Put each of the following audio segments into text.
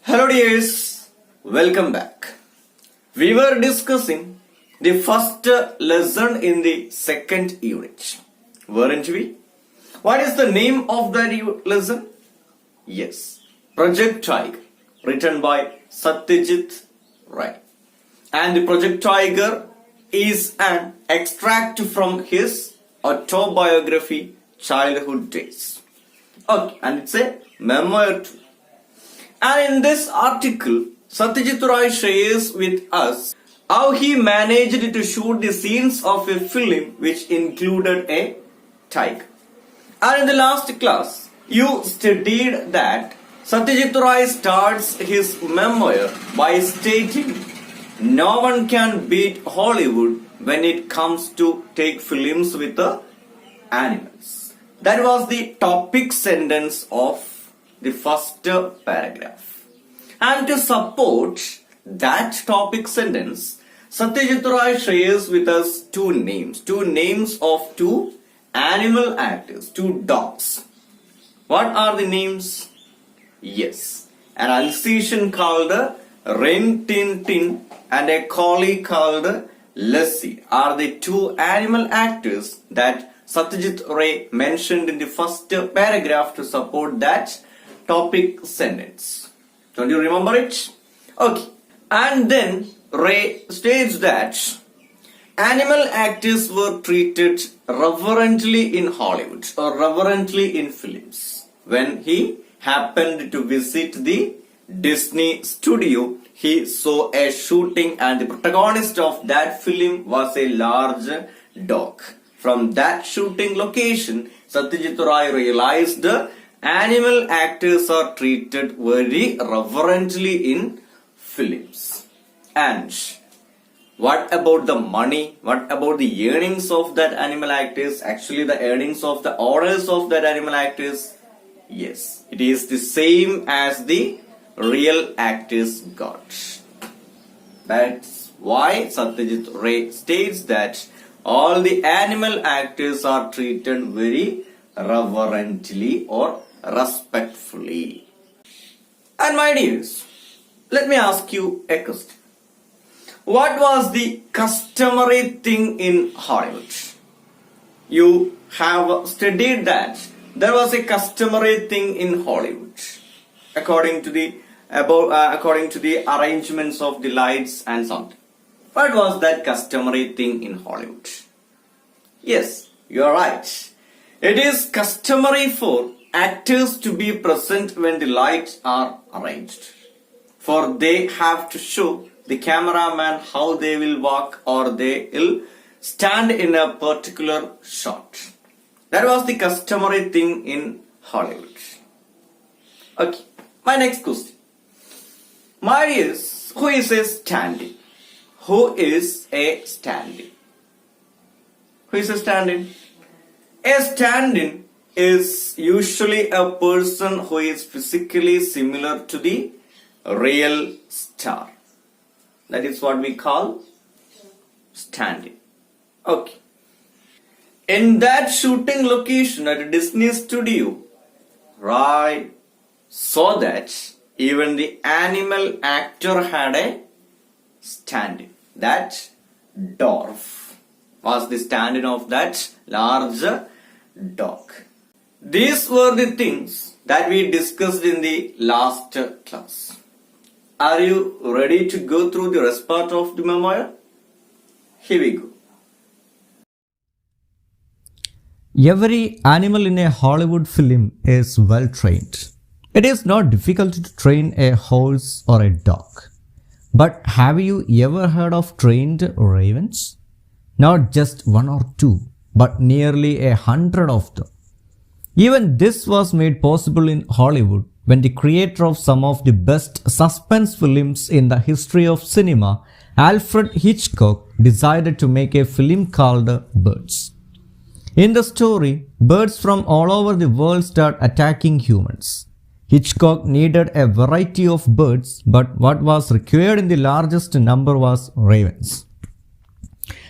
Hello dears, welcome back. We were discussing the first lesson in the second unit, weren't we? What is the name of that lesson? Yes, Project Tiger, written by Satyajit Ray. And the Project Tiger is an extract from his autobiography, Childhood Days. Okay, and it's a memoir too. And in this article, Satyajit Ray shares with us how he managed to shoot the scenes of a film which included a tiger. And in the last class, you studied that Satyajit Ray starts his memoir by stating, "No one can beat Hollywood when it comes to take films with the animals." That was the topic sentence of the first paragraph. And to support that topic sentence, Satyajit Ray shares with us two names of two animal actors, two dogs. What are the names? Yes, an Alsatian called Rin Tin Tin and a collie called Lassie are the two animal actors that Satyajit Ray mentioned in the first paragraph to support that topic sentence. Don't you remember it? Okay. And then Ray states that animal actors were treated reverently in Hollywood or reverently in films. When he happened to visit the Disney studio, he saw a shooting and the protagonist of that film was a large dog. From that shooting location, Satyajit Ray realized animal actors are treated very reverently in films. And what about the money? What about the earnings of that animal actors? Actually, the earnings of the owners of that animal actors? Yes, it is the same as the real actors got. That's why Satyajit Ray states that all the animal actors are treated very reverently or respectfully. And my dears, let me ask you a question. What was the customary thing in Hollywood? You have studied that there was a customary thing in Hollywood according to the arrangements of the lights and something. What was that customary thing in Hollywood? Yes, you are right. It is customary for actors to be present when the lights are arranged. For they have to show the cameraman how they will walk or they will stand in a particular shot. That was the customary thing in Hollywood. Okay, my next question. My dears, who is a stand-in? Who is a stand-in? Who is a stand-in? A stand-in is usually a person who is physically similar to the real star. That is what we call stand-in. Okay. In that shooting location at a Disney studio, Ray saw that even the animal actor had a stand-in. That dwarf was the stand-in of that large dog. These were the things that we discussed in the last class. Are you ready to go through the rest part of the memoir? Here we go. Every animal in a Hollywood film is well trained. It is not difficult to train a horse or a dog. But have you ever heard of trained ravens? Not just one or two, but nearly 100 of them. Even this was made possible in Hollywood when the creator of some of the best suspense films in the history of cinema, Alfred Hitchcock, decided to make a film called Birds. In the story, birds from all over the world start attacking humans. Hitchcock needed a variety of birds, but what was required in the largest number was ravens.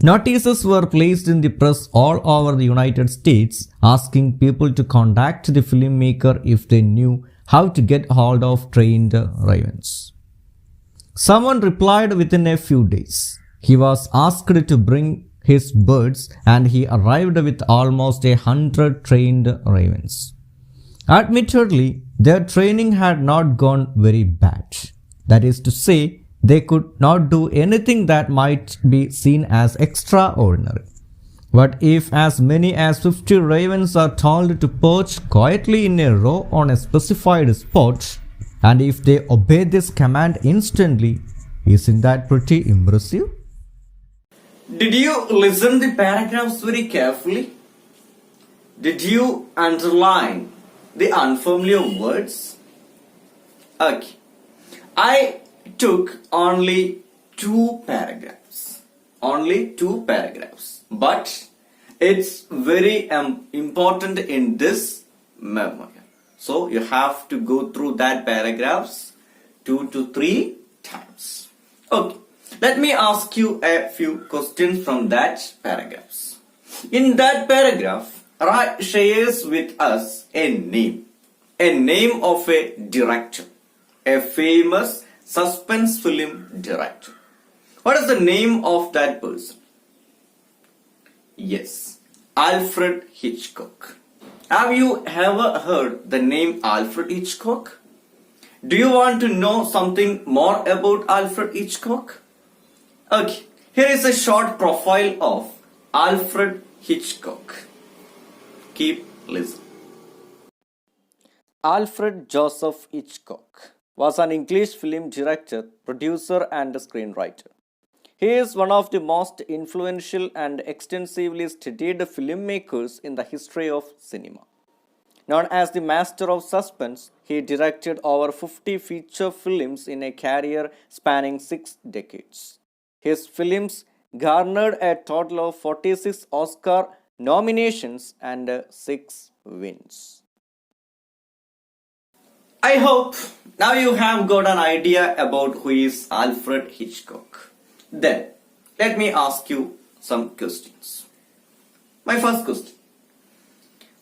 Notices were placed in the press all over the United States asking people to contact the filmmaker if they knew how to get hold of trained ravens. Someone replied within a few days. He was asked to bring his birds and he arrived with almost 100 trained ravens. Admittedly, their training had not gone very bad. That is to say, they could not do anything that might be seen as extraordinary. But if as many as 50 ravens are told to perch quietly in a row on a specified spot, and if they obey this command instantly, isn't that pretty impressive? Did you listen the paragraphs very carefully? Did you underline the unfamiliar words? Okay. I took only two paragraphs. But it's very important in this memo. So you have to go through that paragraphs 2 to 3 times. Okay. Let me ask you a few questions from that paragraphs. In that paragraph, Rai shares with us a name of a director, a famous suspense film director. What is the name of that person? Yes, Alfred Hitchcock. Have you ever heard the name Alfred Hitchcock? Do you want to know something more about Alfred Hitchcock? Okay, here is a short profile of Alfred Hitchcock. Keep listening. Alfred Joseph Hitchcock was an English film director, producer, and screenwriter. He is one of the most influential and extensively studied filmmakers in the history of cinema. Known as the master of suspense, he directed over 50 feature films in a career spanning 6 decades. His films garnered a total of 46 Oscar nominations and 6 wins. I hope now you have got an idea about who is Alfred Hitchcock. Then, let me ask you some questions. My first question.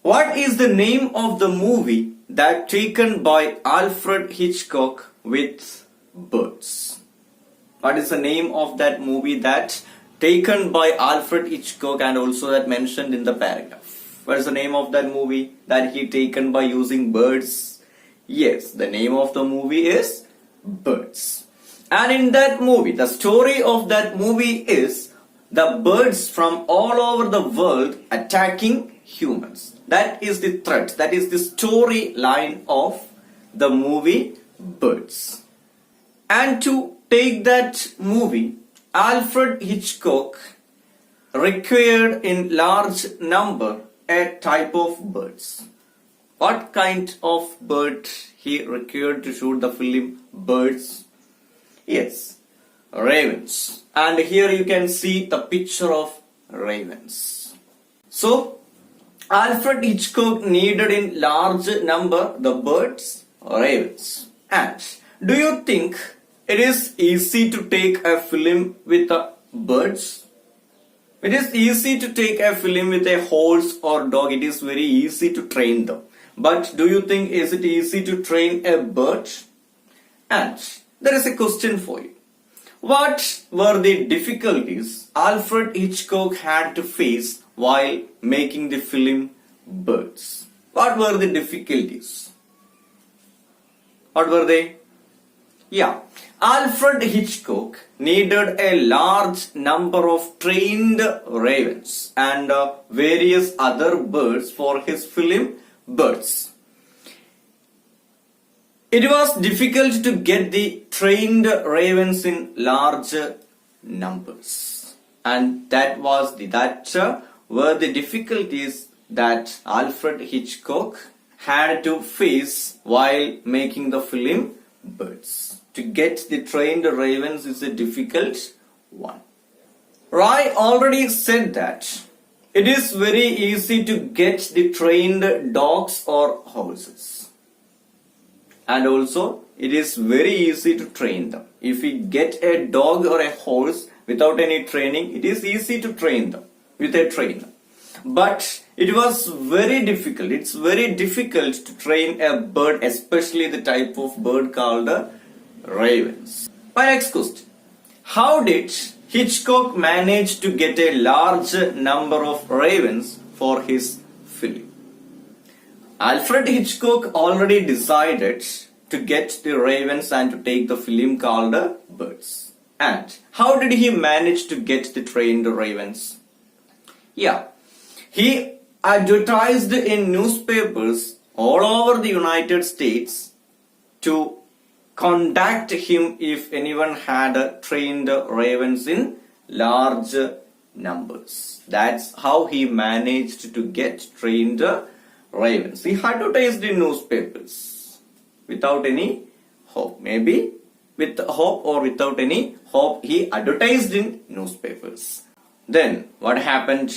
What is the name of the movie that taken by Alfred Hitchcock with birds? What is the name of that movie that taken by Alfred Hitchcock and also that mentioned in the paragraph? What is the name of that movie that he taken by using birds? Yes, the name of the movie is Birds. And in that movie, the story of that movie is the birds from all over the world attacking humans. That is the threat, that is the storyline of the movie Birds. And to take that movie, Alfred Hitchcock required in large number a type of birds. What kind of bird he required to shoot the film Birds? Yes, ravens. And here you can see the picture of ravens. So, Alfred Hitchcock needed in large number the birds, ravens. And do you think it is easy to take a film with birds? It is easy to take a film with a horse or dog. It is very easy to train them. But do you think is it easy to train a bird? And there is a question for you. What were the difficulties Alfred Hitchcock had to face while making the film Birds? What were the difficulties? What were they? Yeah, Alfred Hitchcock needed a large number of trained ravens and various other birds for his film Birds. It was difficult to get the trained ravens in large numbers, and that were the difficulties that Alfred Hitchcock had to face while making the film Birds. To get the trained ravens is a difficult one. Roy already said that it is very easy to get the trained dogs or horses. And also, it is very easy to train them. If we get a dog or a horse without any training, it is easy to train them with a trainer. But it was very difficult. It's very difficult to train a bird, especially the type of bird called ravens. My next question. How did Hitchcock manage to get a large number of ravens for his film? Alfred Hitchcock already decided to get the ravens and to take the film called Birds. And how did he manage to get the trained ravens? Yeah, he advertised in newspapers all over the United States to contact him if anyone had trained ravens in large numbers. That's how he managed to get trained ravens. He advertised in newspapers without any hope. Maybe with hope or without any hope, he advertised in newspapers. Then what happened?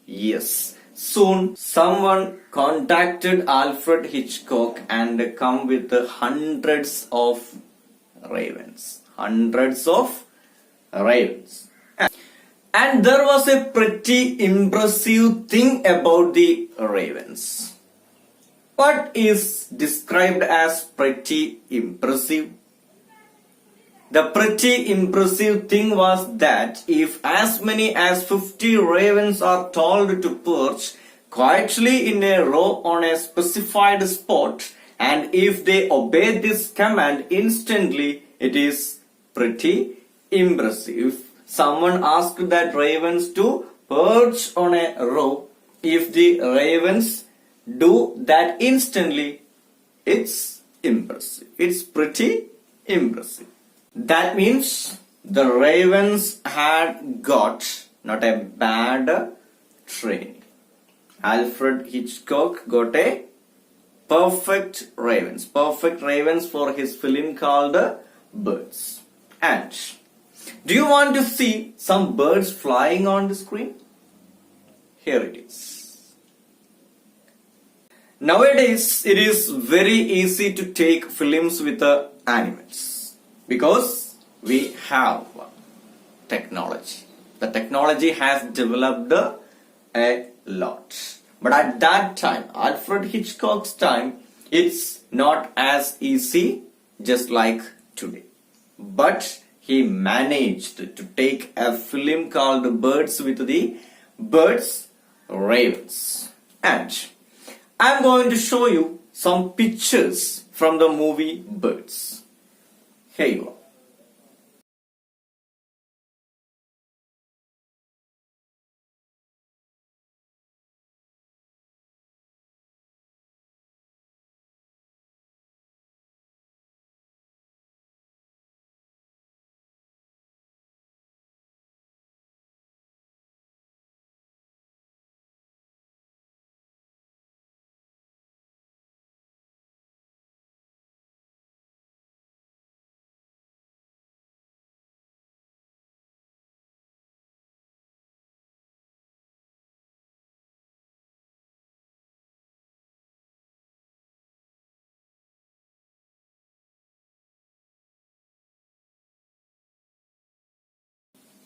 Yes, soon someone contacted Alfred Hitchcock and come with hundreds of ravens. Hundreds of ravens. And there was a pretty impressive thing about the ravens. What is described as pretty impressive? The pretty impressive thing was that if as many as 50 ravens are told to perch quietly in a row on a specified spot, and if they obey this command instantly, it is pretty impressive. If someone asked that ravens to perch on a row, if the ravens do that instantly, it's impressive. It's pretty impressive. That means the ravens had got not a bad training. Alfred Hitchcock got a perfect ravens for his film called Birds. And do you want to see some birds flying on the screen? Here it is. Nowadays, it is very easy to take films with animals. Because we have technology. The technology has developed a lot. But at that time, Alfred Hitchcock's time, it's not as easy just like today. But he managed to take a film called Birds with the birds, ravens. And I'm going to show you some pictures from the movie Birds. Here you are.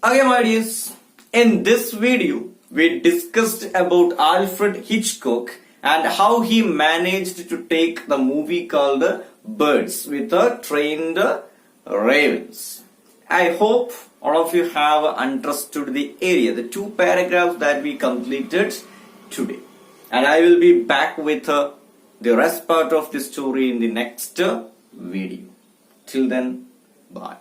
Okay, my dears, in this video, we discussed about Alfred Hitchcock and how he managed to take the movie called Birds with trained ravens. I hope all of you have understood the area, the two paragraphs that we completed today. And I will be back with the rest part of the story in the next video. Till then, bye.